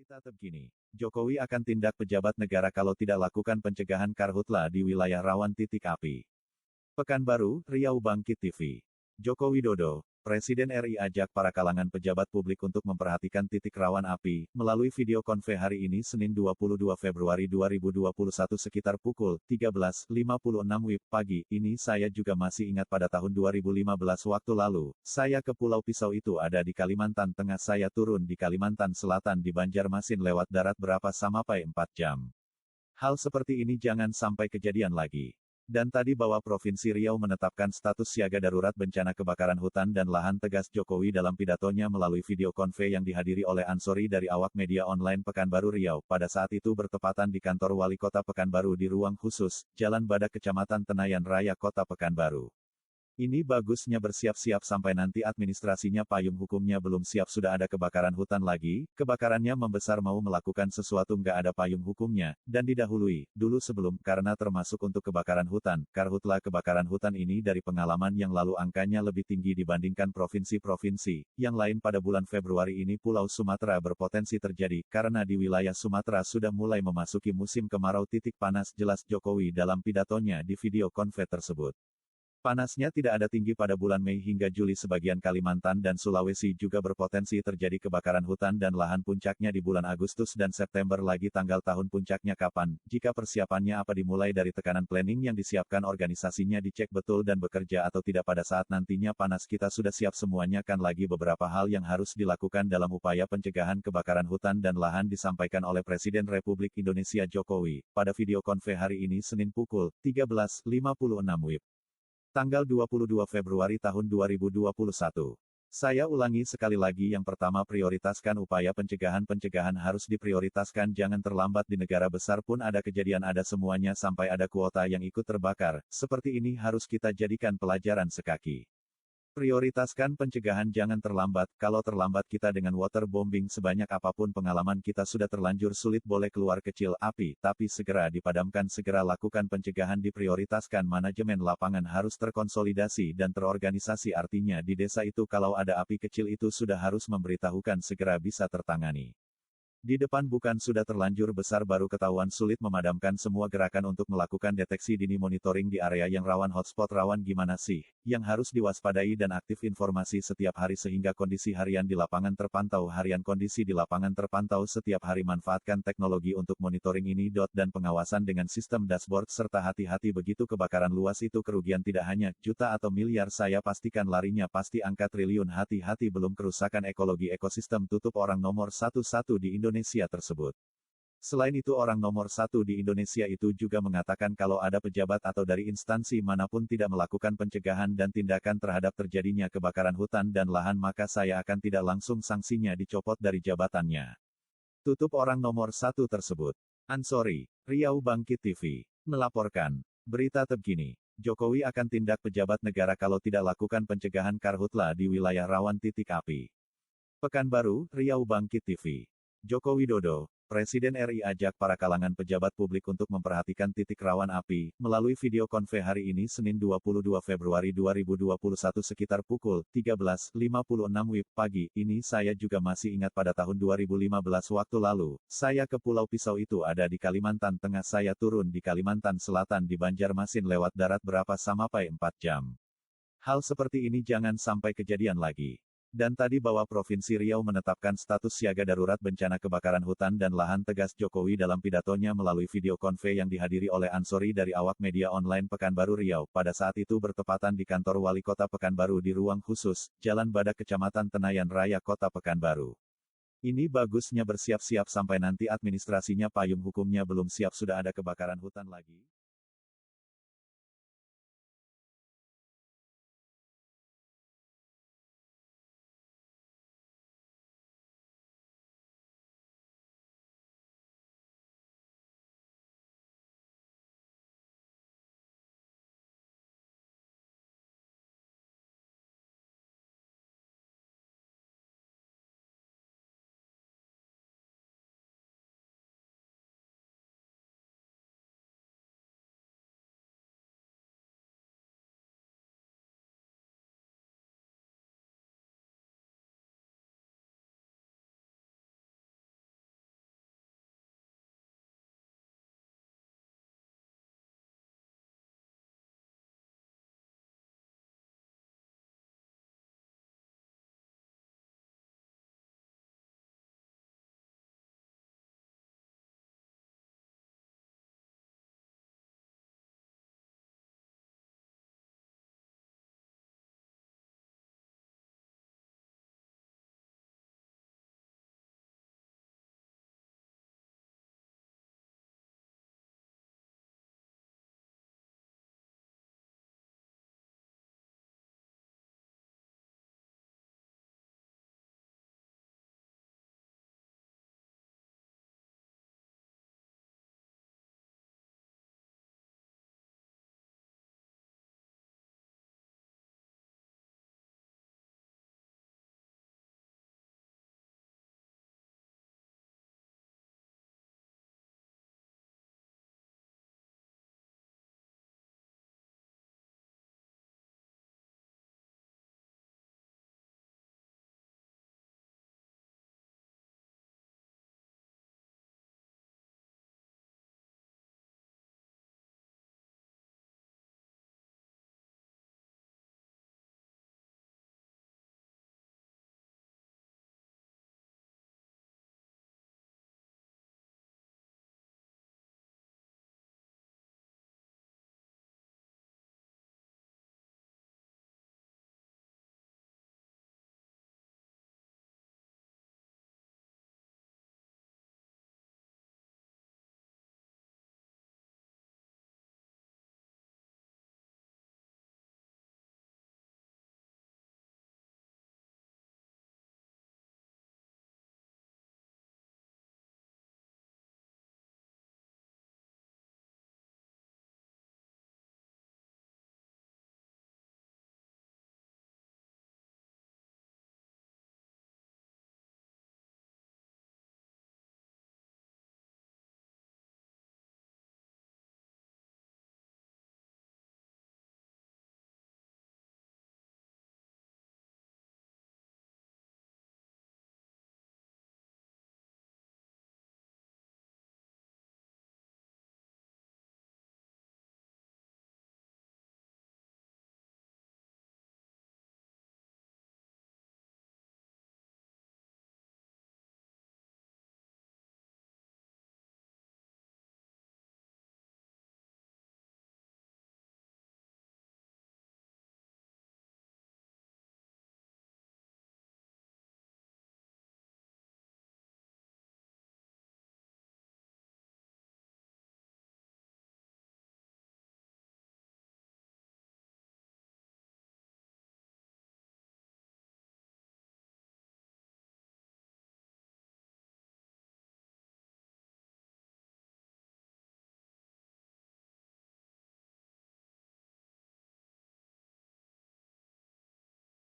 Berita terkini, Jokowi akan tindak pejabat negara kalau tidak lakukan pencegahan karhutla di wilayah rawan titik api. Pekanbaru, Riau Bangkit TV. Joko Widodo, Presiden RI ajak para kalangan pejabat publik untuk memperhatikan titik rawan api, melalui video konfe hari ini Senin 22 Februari 2021 sekitar pukul 13.56 WIB pagi. Ini saya juga masih ingat pada tahun 2015 waktu lalu, saya ke Pulau Pisau itu ada di Kalimantan Tengah, saya turun di Kalimantan Selatan di Banjarmasin lewat darat berapa sampai 4 jam. Hal seperti ini jangan sampai kejadian lagi. Dan tadi bahwa Provinsi Riau menetapkan status siaga darurat bencana kebakaran hutan dan lahan, tegas Jokowi dalam pidatonya melalui video konfe yang dihadiri oleh Ansori dari awak media online Pekanbaru Riau. Pada saat itu bertepatan di kantor Wali Kota Pekanbaru di ruang khusus, Jalan Badak Kecamatan Tenayan Raya Kota Pekanbaru. Ini bagusnya bersiap-siap sampai nanti administrasinya payung hukumnya belum siap sudah ada kebakaran hutan lagi, kebakarannya membesar mau melakukan sesuatu nggak ada payung hukumnya, dan didahului, dulu sebelum, karena termasuk untuk kebakaran hutan, karhutla kebakaran hutan ini dari pengalaman yang lalu angkanya lebih tinggi dibandingkan provinsi-provinsi, yang lain pada bulan Februari ini Pulau Sumatera berpotensi terjadi, karena di wilayah Sumatera sudah mulai memasuki musim kemarau titik panas, jelas Jokowi dalam pidatonya di video konfe tersebut. Panasnya tidak ada tinggi pada bulan Mei hingga Juli, sebagian Kalimantan dan Sulawesi juga berpotensi terjadi kebakaran hutan dan lahan, puncaknya di bulan Agustus dan September lagi. Tanggal tahun puncaknya kapan, jika persiapannya apa, dimulai dari tekanan planning yang disiapkan organisasinya dicek betul dan bekerja atau tidak pada saat nantinya panas kita sudah siap semuanya. Kan lagi beberapa hal yang harus dilakukan dalam upaya pencegahan kebakaran hutan dan lahan disampaikan oleh Presiden Republik Indonesia Jokowi, pada video konfe hari ini Senin pukul 13.56 WIB. Tanggal 22 Februari tahun 2021. Saya ulangi sekali lagi, yang pertama prioritaskan upaya pencegahan harus diprioritaskan, jangan terlambat. Di negara besar pun ada kejadian, ada semuanya sampai ada kuota yang ikut terbakar, seperti ini harus kita jadikan pelajaran sekaki. Prioritaskan pencegahan, jangan terlambat, kalau terlambat kita dengan waterbombing sebanyak apapun pengalaman kita sudah terlanjur sulit, boleh keluar kecil api, tapi segera dipadamkan, segera lakukan pencegahan, diprioritaskan. Manajemen lapangan harus terkonsolidasi dan terorganisasi, artinya di desa itu kalau ada api kecil itu sudah harus memberitahukan, segera bisa tertangani. Di depan bukan sudah terlanjur besar baru ketahuan, sulit memadamkan. Semua gerakan untuk melakukan deteksi dini, monitoring di area yang rawan, hotspot rawan gimana sih, yang harus diwaspadai, dan aktif informasi setiap hari sehingga kondisi harian di lapangan terpantau. Harian kondisi di lapangan terpantau setiap hari, manfaatkan teknologi untuk monitoring ini, dan pengawasan dengan sistem dashboard, serta hati-hati begitu kebakaran luas itu kerugian tidak hanya juta atau miliar, saya pastikan larinya pasti angka triliun. Hati-hati belum kerusakan ekologi ekosistem, tutup orang nomor satu di Indonesia tersebut. Selain itu, orang nomor satu di Indonesia itu juga mengatakan kalau ada pejabat atau dari instansi manapun tidak melakukan pencegahan dan tindakan terhadap terjadinya kebakaran hutan dan lahan, maka saya akan tidak langsung sanksinya dicopot dari jabatannya. Tutup orang nomor satu tersebut. Ansori, Riau Bangkit TV, melaporkan. Berita terkini, Jokowi akan tindak pejabat negara kalau tidak lakukan pencegahan karhutla di wilayah rawan titik api. Pekanbaru, Riau Bangkit TV. Joko Widodo, Presiden RI ajak para kalangan pejabat publik untuk memperhatikan titik rawan api, melalui video konfe hari ini Senin 22 Februari 2021 sekitar pukul 13.56 WIB pagi. Ini saya juga masih ingat pada tahun 2015 waktu lalu, saya ke Pulau Pisau itu ada di Kalimantan Tengah, saya turun di Kalimantan Selatan di Banjarmasin lewat darat berapa sampai 4 jam. Hal seperti ini jangan sampai kejadian lagi. Dan tadi bahwa Provinsi Riau menetapkan status siaga darurat bencana kebakaran hutan dan lahan, tegas Jokowi dalam pidatonya melalui video konfe yang dihadiri oleh Ansori dari awak media online Pekanbaru Riau. Pada saat itu bertepatan di kantor Wali Kota Pekanbaru di ruang khusus, Jalan Badak Kecamatan Tenayan Raya Kota Pekanbaru. Ini bagusnya bersiap-siap sampai nanti administrasinya payung hukumnya belum siap sudah ada kebakaran hutan lagi.